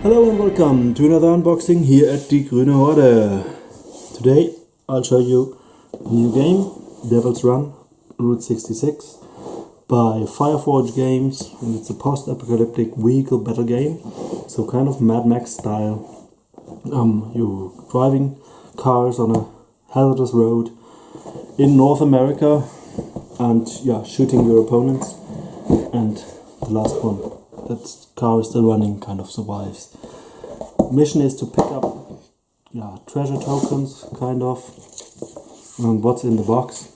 Hello and welcome to another unboxing here at the Grüne Horde. Today I'll show you a new game, Devil's Run, Route 66 by Fireforge Games, and it's a post-apocalyptic vehicle battle game, so kind of Mad Max style. You're driving cars on a hazardous road in North America and shooting your opponents, and the last one, that car is still running, kind of survives. Mission is to pick up treasure tokens, kind of, and what's in the box.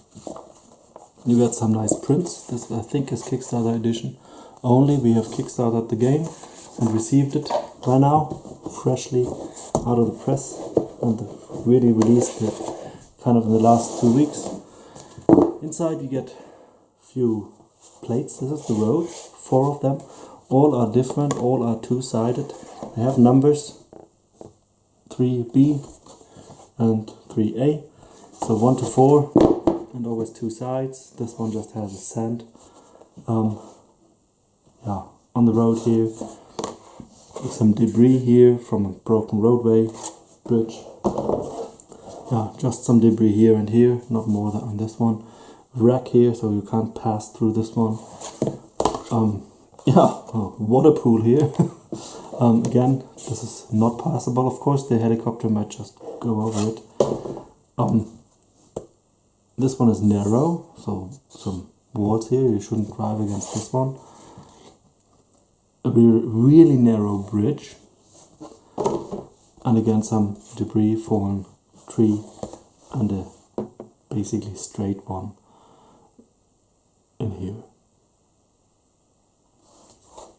You get some nice prints. This I think is Kickstarter edition only. We have Kickstarted the game and received it by now, freshly out of the press, and really released it kind of in the last 2 weeks. Inside you get few plates. This is the road, 4 of them. All are different, all are two-sided. They have numbers 3B and 3A, so 1 to 4, and always 2 sides. This one just has a sand on the road here. Some debris here from a broken roadway, bridge. Just some debris here and here, not more than on this one. Wreck here, so you can't pass through this one. Water pool here. Again, this is not passable, of course. The helicopter might just go over it. This one is narrow, so some walls here. You shouldn't drive against this one. A really narrow bridge, and again some debris, fallen tree, and a basically straight one in here.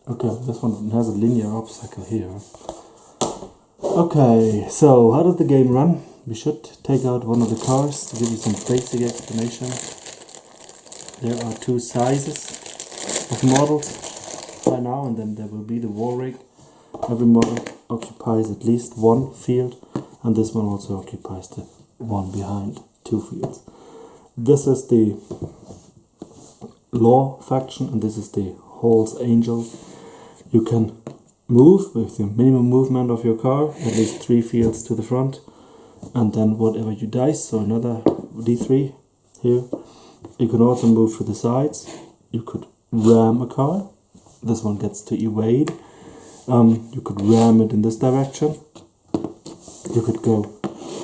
Okay, this one has a linear obstacle here. Okay, so how does the game run? We should take out one of the cars to give you some basic explanation. There are 2 sizes of models by now, and then there will be the war rig. Every model occupies at least 1 field, and this one also occupies the one behind, 2 fields. This is the Law faction, and this is the Hall's Angel. You can move with the minimum movement of your car, at least 3 fields to the front, and then whatever you dice, so another D3 here. You can also move to the sides. You could ram a car. This one gets to evade. You could ram it in this direction. You could go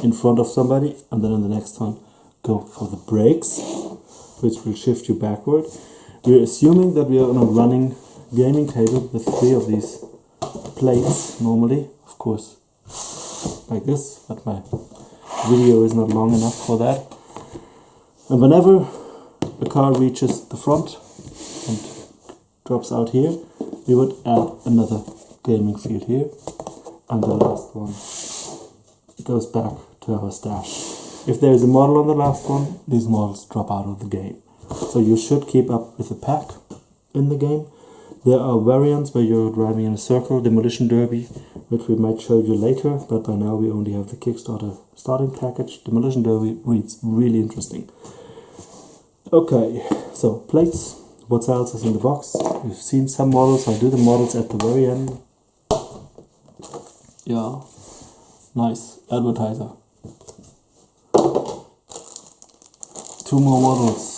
in front of somebody, and then in the next one go for the brakes, which will shift you backward. We're assuming that we are on a running gaming table with 3 of these plates normally, of course, like this, but my video is not long enough for that. And whenever the car reaches the front and drops out here, we would add another gaming field here, and the last one goes back to our stash. If there is a model on the last one, these models drop out of the game. So you should keep up with the pack in the game. There are variants where you're driving in a circle, Demolition Derby, which we might show you later, but by now we only have the Kickstarter starting package. Demolition Derby reads really interesting. Okay, so plates. What else is in the box? We've seen some models. I'll do the models at the very end. Yeah, nice advertiser. 2 more models.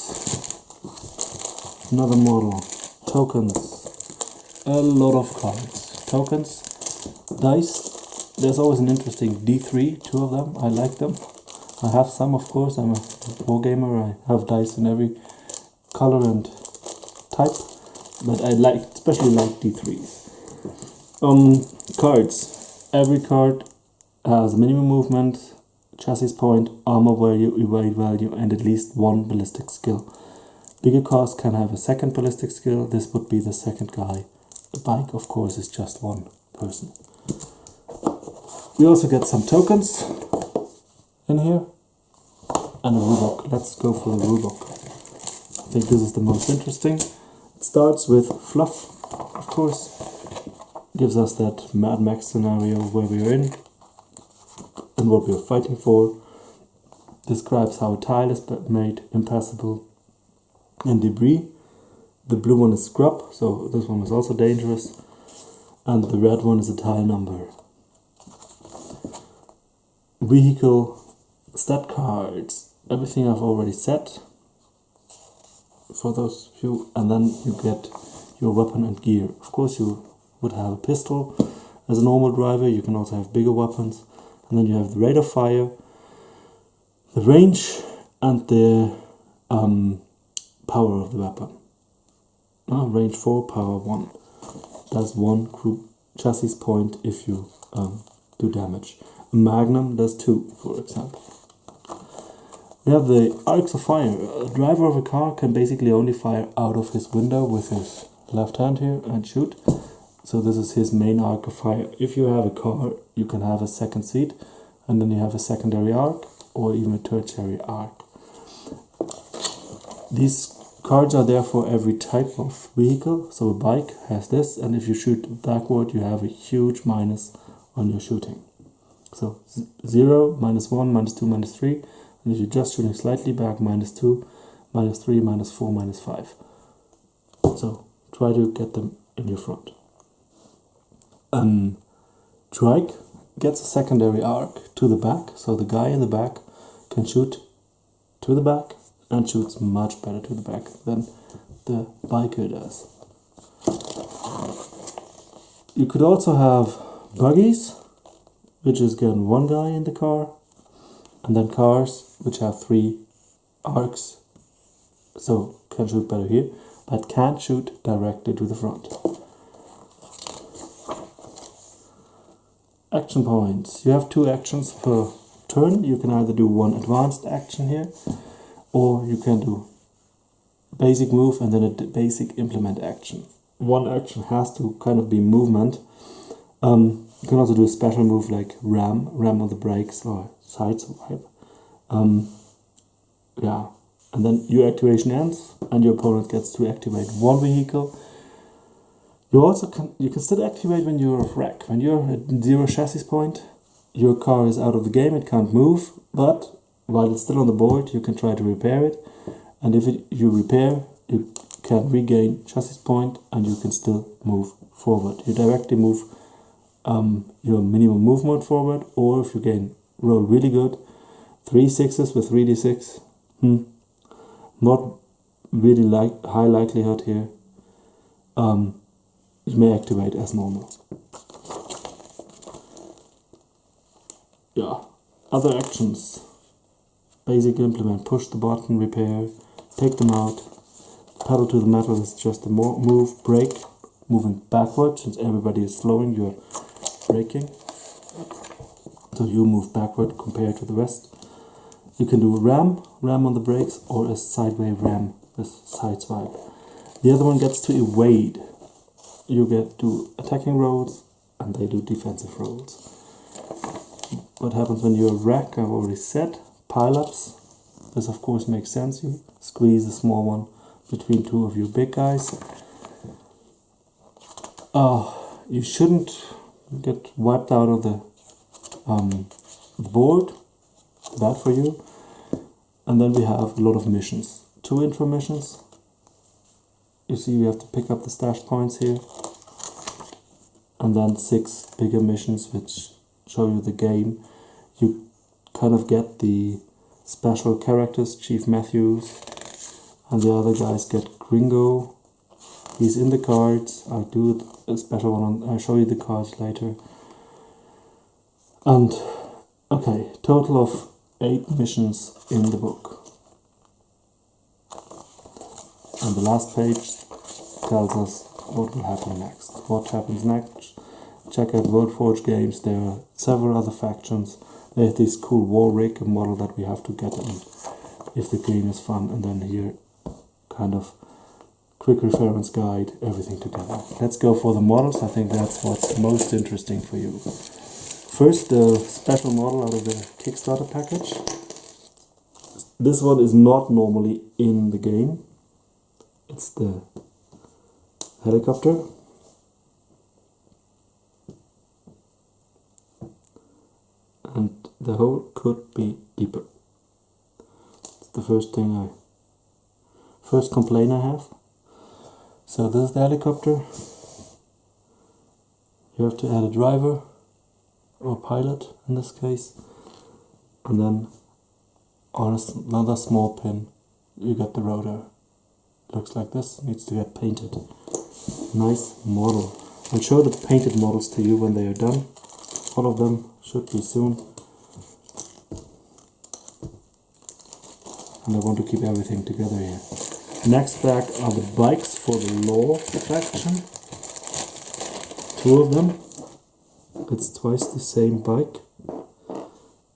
Another model. Tokens. A lot of cards. Tokens. Dice. There's always an interesting D3, 2 of them. I like them. I have some, of course. I'm a wargamer. I have dice in every color and type. But I especially like D3s. Cards. Every card has minimum movement, chassis point, armor value, evade value, and at least 1 ballistic skill. Bigger cars can have a 2nd ballistic skill. This would be the 2nd guy. The bike, of course, is just 1 person. We also get some tokens in here and a rule book. Let's go for the rule book. I think this is the most interesting. It starts with fluff, of course. Gives us that Mad Max scenario where we are in and what we are fighting for. Describes how a tile is made impassable and debris. The blue one is scrub, so this one is also dangerous. and the red one is the tile number. Vehicle stat cards. Everything I've already set for those few, and then you get your weapon and gear. Of course you would have a pistol as a normal driver. You can also have bigger weapons, and then you have the rate of fire, the range, and the power of the weapon. Range 4, power 1. That's 1 group chassis point if you do damage. A magnum does 2, for example. We have the arcs of fire. A driver of a car can basically only fire out of his window with his left hand here and shoot. So this is his main arc of fire. If you have a car, you can have a second seat, and then you have a secondary arc or even a tertiary arc. These cards are there for every type of vehicle. So a bike has this, and if you shoot backward, you have a huge minus on your shooting. So 0, -1, -2, -3. And if you're just shooting slightly back, -2, -3, -4, -5. So try to get them in your front. Trike gets a secondary arc to the back, so the guy in the back can shoot to the back and shoots much better to the back than the biker does. You could also have buggies, which is again one guy in the car, and then cars which have 3 arcs, so can shoot better here, but can't shoot directly to the front. Action points. You have 2 actions per turn. You can either do one advanced action here, or you can do basic move and then a basic implement action. One action has to kind of be movement. You can also do a special move like ram on the brakes or sideswipe. Yeah, and then your activation ends and your opponent gets to activate one vehicle. You can still activate when you're wreck. When you're at 0 chassis point, your car is out of the game, it can't move, but while it's still on the board, you can try to repair it, and if you repair, you can regain chassis point and you can still move forward. You directly move your minimum movement forward, or if you roll really good, 3 6s with 3d6, not really high likelihood here. You may activate as normal. Yeah, other actions. Basic implement, push the button, repair, take them out. Pedal to the metal is just a move, brake, moving backward. Since everybody is slowing, you're braking. So you move backward compared to the rest. You can do a ram on the brakes, or a sideway ram, a side swipe. The other one gets to evade. You get to attacking rolls, and they do defensive rolls. What happens when you're wreck, I've already said. Pile-ups. This of course makes sense. You squeeze a small one between 2 of your big guys. You shouldn't get wiped out of the board. Bad for you. And then we have a lot of missions. 2 intro missions. You see you have to pick up the stash points here. And then 6 bigger missions which show you the game. You kind of get the special characters, Chief Matthews, and the other guys get Gringo. He's in the cards. I'll do a special one, I'll show you the cards later. And okay, total of 8 missions in the book. And the last page tells us what will happen next. What happens next? Check out Worldforge Games. There are several other factions. They have this cool war rig model that we have to get in if the game is fun. And then here, kind of quick reference guide, everything together. Let's go for the models. I think that's what's most interesting for you. First, the special model out of the Kickstarter package. This one is not normally in the game. It's the helicopter. And the hole could be deeper. It's the first complaint I have. So this is the helicopter. You have to add a driver, or pilot in this case, and then on another small pin you get the rotor. Looks like this, needs to get painted. Nice model. I'll show the painted models to you when they are done. All of them should be soon. And I want to keep everything together here. Next back are the bikes for the Law faction. 2 of them. It's twice the same bike,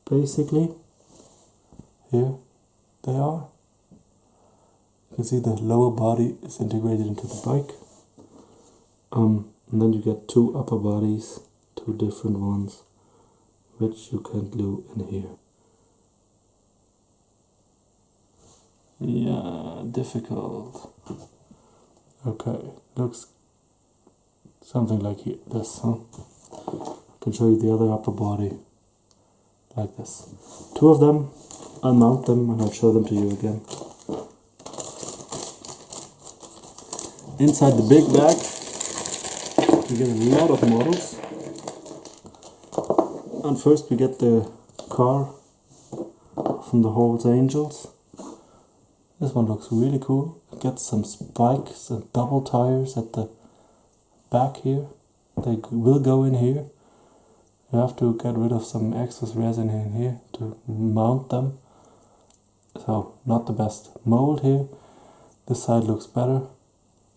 basically. Here they are. You can see the lower body is integrated into the bike. And then you get 2 upper bodies, 2 different ones, which you can glue in here. Yeah, difficult. Okay, looks something like this, huh? I can show you the other upper body, like this. 2 of them, I'll mount them and I'll show them to you again. Inside the big bag, we get a lot of models. And first we get the car from the Horde Angels. This one looks really cool. It gets some spikes and double tires at the back here. They will go in here. You have to get rid of some excess resin in here to mount them. So, not the best mold here. This side looks better.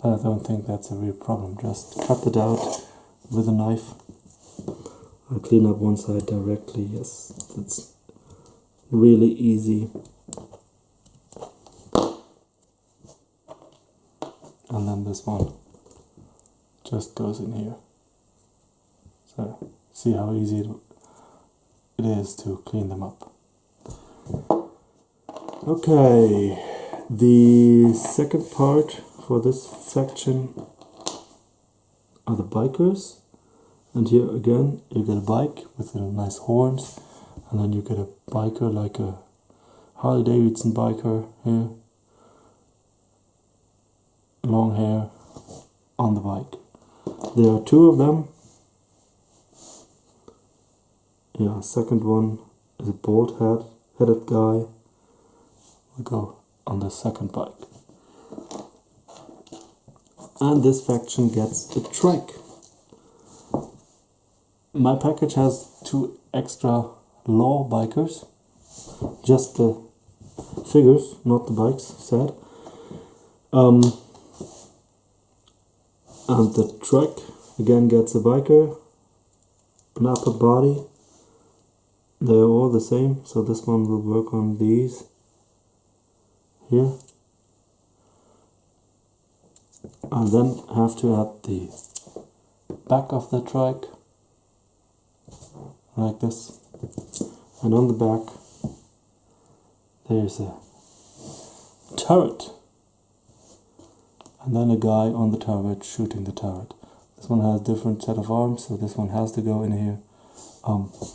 I don't think that's a real problem. Just cut it out with a knife. I'll clean up one side directly. Yes, it's really easy. And then this one just goes in here. So, see how easy it is to clean them up. Okay, the second part for this faction are the bikers. And here again you get a bike with nice horns, and then you get a biker like a Harley Davidson biker here. Long hair on the bike. There are 2 of them. Yeah, second one is a bald headed guy. We'll go on the second bike. And this faction gets a trike. My package has 2 extra Law bikers. Just the figures, not the bikes, sad. And the trike again gets a biker, an upper body. They're all the same, so this one will work on these here. And then have to add the back of the trike, like this. And on the back there's a turret. And then a guy on the turret shooting the turret. This one has a different set of arms, so this one has to go in here.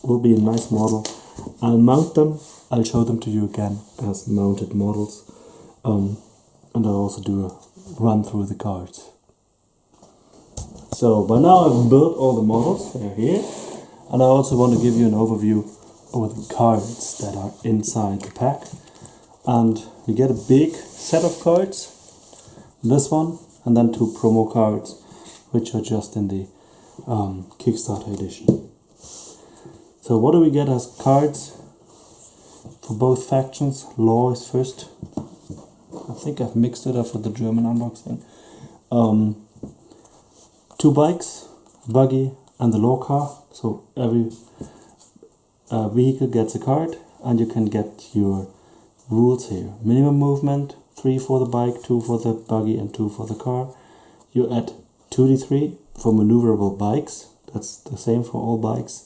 Will be a nice model. I'll mount them. I'll show them to you again as mounted models. And I'll also do a run through the cards. So by now I've built all the models. They're here. And I also want to give you an overview of the cards that are inside the pack. And we get a big set of cards. This one, and then 2 promo cards, which are just in the Kickstarter edition. So what do we get as cards for both factions? Law is first. I think I've mixed it up for the German unboxing. 2 bikes, a buggy and the Law car. So every vehicle gets a card, and you can get your rules here. Minimum movement, 3 for the bike, 2 for the buggy and 2 for the car. You add 2d3 for maneuverable bikes. That's the same for all bikes.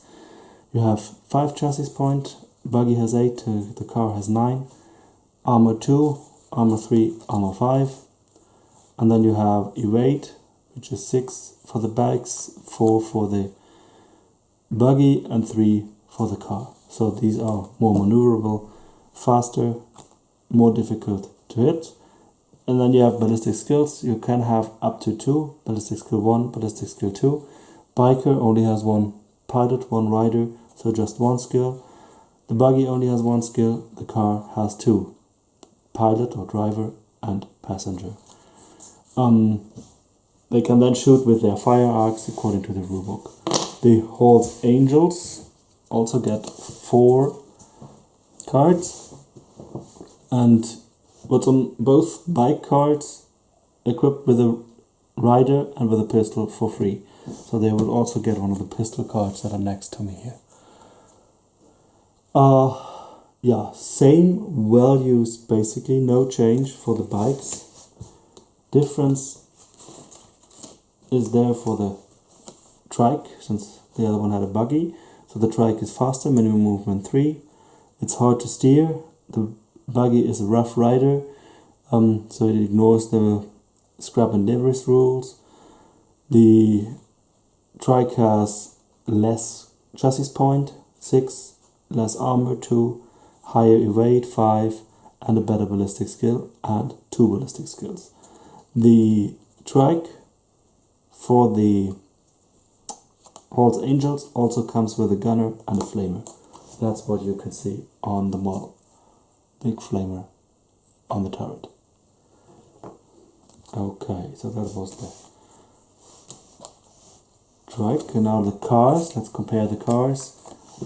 You have 5 chassis point, buggy has 8, the car has 9. Armor 2, armor 3, armor 5. And then you have evade, which is 6 for the bikes, 4 for the buggy and 3 for the car. So these are more maneuverable, faster, more difficult to hit. And then you have ballistic skills. You can have up to 2, ballistic skill 1, ballistic skill 2. biker only has one pilot, one rider, so just one skill. The buggy only has one skill, the car has two, pilot or driver and passenger. They can then shoot with their fire arcs according to the rulebook. The Horde's Angels also get 4 cards, and what's on both bike cards equipped with a rider and with a pistol for free. So they will also get one of the pistol cards that are next to me here. Yeah, same values basically, no change for the bikes. Difference is there for the trike, since the other one had a buggy. So the trike is faster, minimum movement 3. It's hard to steer. The buggy is a rough rider, so it ignores the scrap and debris rules. The trike has less chassis point, 6, less armor 2, higher evade 5, and a better ballistic skill and 2 ballistic skills. The trike for the Horde's Angels also comes with a gunner and a flamer. That's what you can see on the model. Big flamer on the turret. Okay, so that was the trike. And now the cars. Let's compare the cars.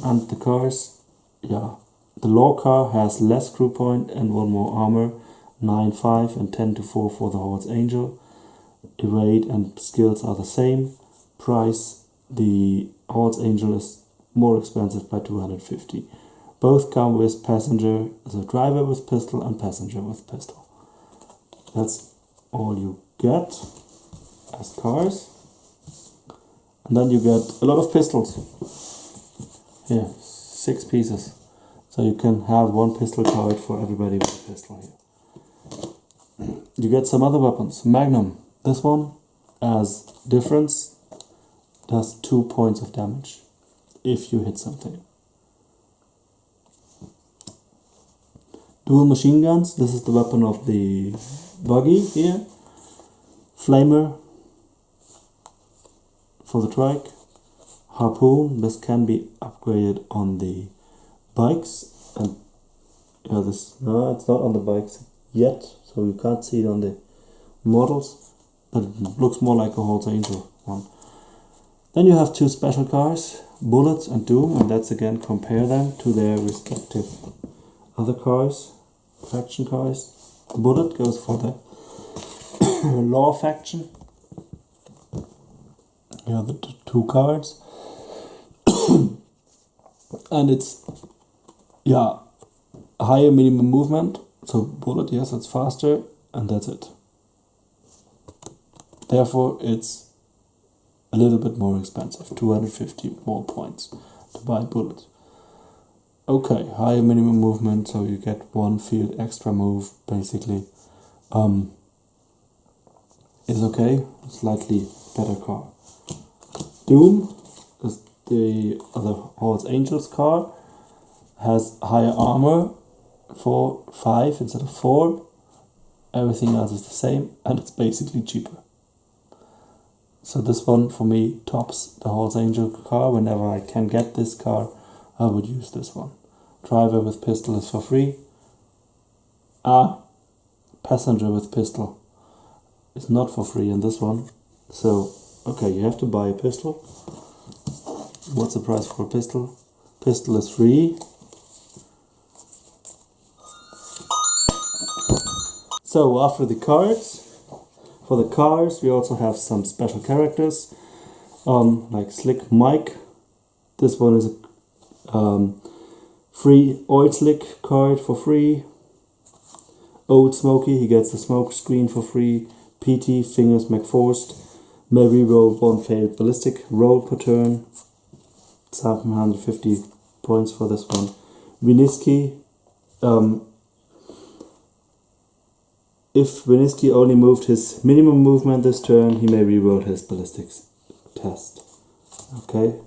And the cars, yeah. The law car has less crew point and 1 more armor. 9-5 and 10-4 for the Horde's Angel. Evade and skills are the same. Price, the Horde's Angel is more expensive by 250. Both come with passenger, so driver with pistol and passenger with pistol. That's all you get as cars. And then you get a lot of pistols. Here, 6 pieces. So you can have 1 pistol card for everybody with a pistol here. You get some other weapons. Magnum. This one, as difference, does 2 points of damage if you hit something. Dual machine guns. This is the weapon of the buggy here. Flamer for the trike. Harpoon. This can be upgraded on the bikes. And yeah, no, it's not on the bikes yet, so you can't see it on the models, but it looks more like a Horde's Angel one. Then you have 2 special cars, Bullets and Doom, and let's again compare them to their respective other cars, faction cars. The Bullet goes for the Law faction. You have the 2 cards, and it's a higher minimum movement. So Bullet, yes, it's faster, and that's it. Therefore, it's a little bit more expensive, 250 more points to buy Bullet. Okay, higher minimum movement, so you get 1 field extra move, basically. Is okay, slightly better car. Doom is the other Horde's Angels car, has higher armor for 5 instead of 4. Everything else is the same, and it's basically cheaper. So this one for me tops the Horde's Angel car. Whenever I can get this car, I would use this one. Driver with pistol is for free. Passenger with pistol is not for free in this one. So, okay, you have to buy a pistol. What's the price for a pistol? Pistol is free. So after the cards, for the cars we also have some special characters, like Slick Mike. This one is a free Oil Slick card for free. Old Smokey, he gets the smoke screen for free. PT, Fingers McForced, may reroll 1 failed ballistic roll per turn. 750 points for this one. Winisky, if Winisky only moved his minimum movement this turn, he may reroll his ballistics test. Okay,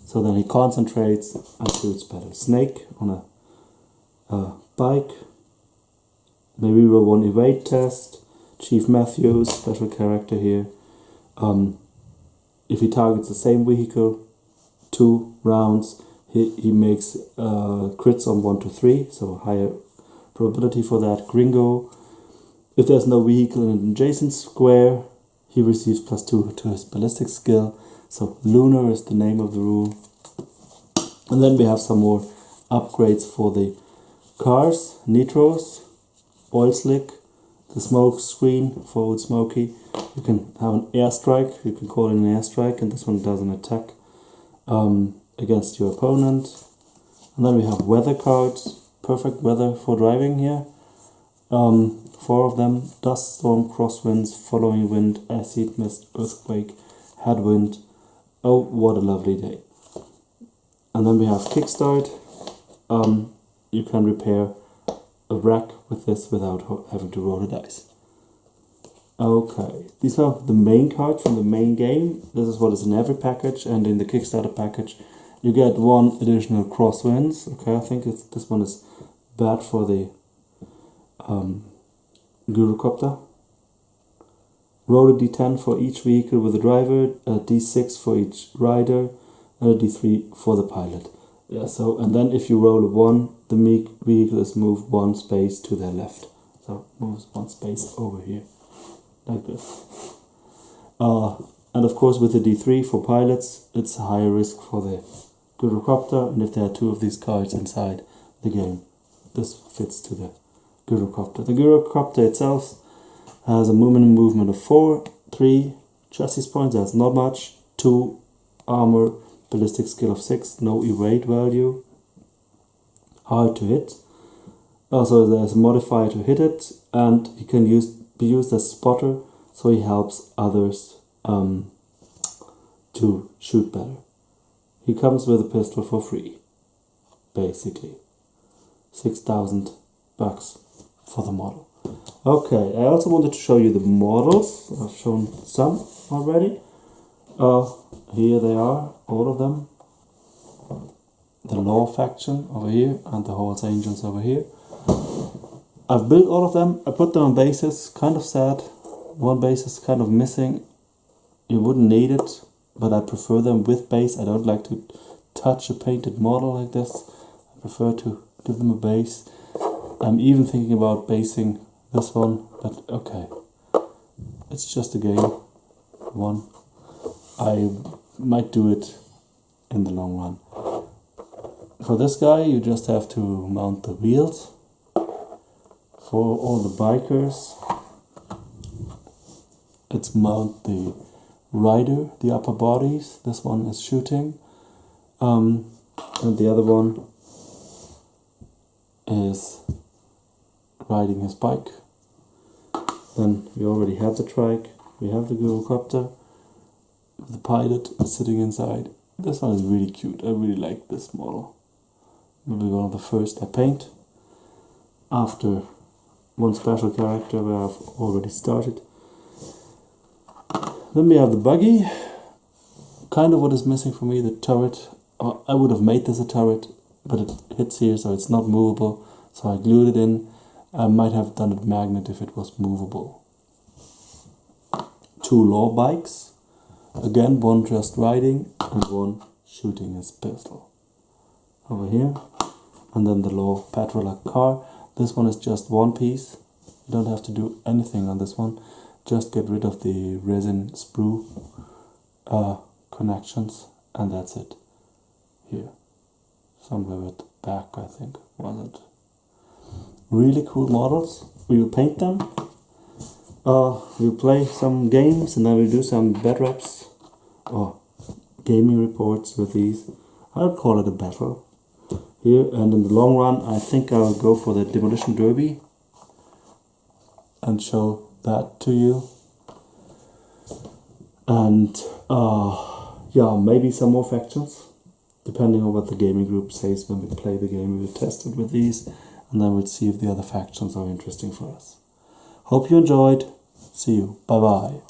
so then he concentrates and shoots better. Snake on a bike, may reroll 1 evade test. Chief Matthews, special character here. if he targets the same vehicle 2 rounds, he makes crits on 1 to 3, so higher probability for that. Gringo, if there's no vehicle in an adjacent square, he receives +2 to his ballistic skill. So Lunar is the name of the rule. And then we have some more upgrades for the cars. Nitros, Oil Slick, the smoke screen for Old Smoky. You can have an airstrike, you can call it an airstrike, and this one does an attack against your opponent. And then we have weather cards, perfect weather for driving here. 4 of them: dust storm, crosswinds, following wind, acid mist, earthquake, headwind. Oh, what a lovely day. And then we have kickstart. You can repair a wreck with this without having to roll a dice. Okay, these are the main cards from the main game. This is what is in every package, and in the Kickstarter package you get 1 additional crosswinds. Okay, I think this one is bad for the Gyrocopter. Roll a d10 for each vehicle with a driver, a d6 for each rider, and a d3 for the pilot. Yeah, so, and then if you roll a 1, the vehicle is moved 1 space to their left. So moves 1 space over here, like this. And of course with the d3 for pilots, it's a higher risk for the Gyrocopter, and if there are 2 of these cards inside the game, this fits to the Gyrocopter. The Gyrocopter itself has a movement of 4, 3 chassis points, that's not much, 2 armor, ballistic skill of 6, no evade value, hard to hit. Also there's a modifier to hit it, and he can be used as spotter, so he helps others to shoot better. He comes with a pistol for free, basically. 6,000 bucks for the model. Okay, I also wanted to show you the models. I've shown some already. Here they are, all of them. The Law faction over here and the Horde Angels over here. I've built all of them. I put them on bases, kind of sad. One base is kind of missing. You wouldn't need it, but I prefer them with base. I don't like to touch a painted model like this. I prefer to give them a base. I'm even thinking about basing this one, but okay. It's just a game. One. I might do it in the long run. For this guy, you just have to mount the wheels. For all the bikers, it's mount the rider, the upper bodies. This one is shooting. And the other one is riding his bike. Then we already have the trike, we have the Gyrocopter, the pilot sitting inside. This one is really cute. I really like this model. Maybe one of the first I paint after one special character where I've already started. Then we have the buggy. Kind of what is missing for me, the turret. I would have made this a turret, but it hits here, so it's not movable. So I glued it in. I might have done it magnet if it was movable. 2 law bikes. Again, one just riding and one shooting his pistol. Over here. And then the law patroller car. This one is just one piece. You don't have to do anything on this one. Just get rid of the resin sprue connections, and that's it. Here. Somewhere at the back, I think, was it? Really cool models. We will paint them. We'll play some games, and then we'll do some bed reps or gaming reports with these. I'll call it a battle. Here, and in the long run, I think I'll go for the Demolition Derby and show that to you. And yeah, maybe some more factions, depending on what the gaming group says when we play the game. We'll test it with these, and then we'll see if the other factions are interesting for us. Hope you enjoyed. See you. Bye bye.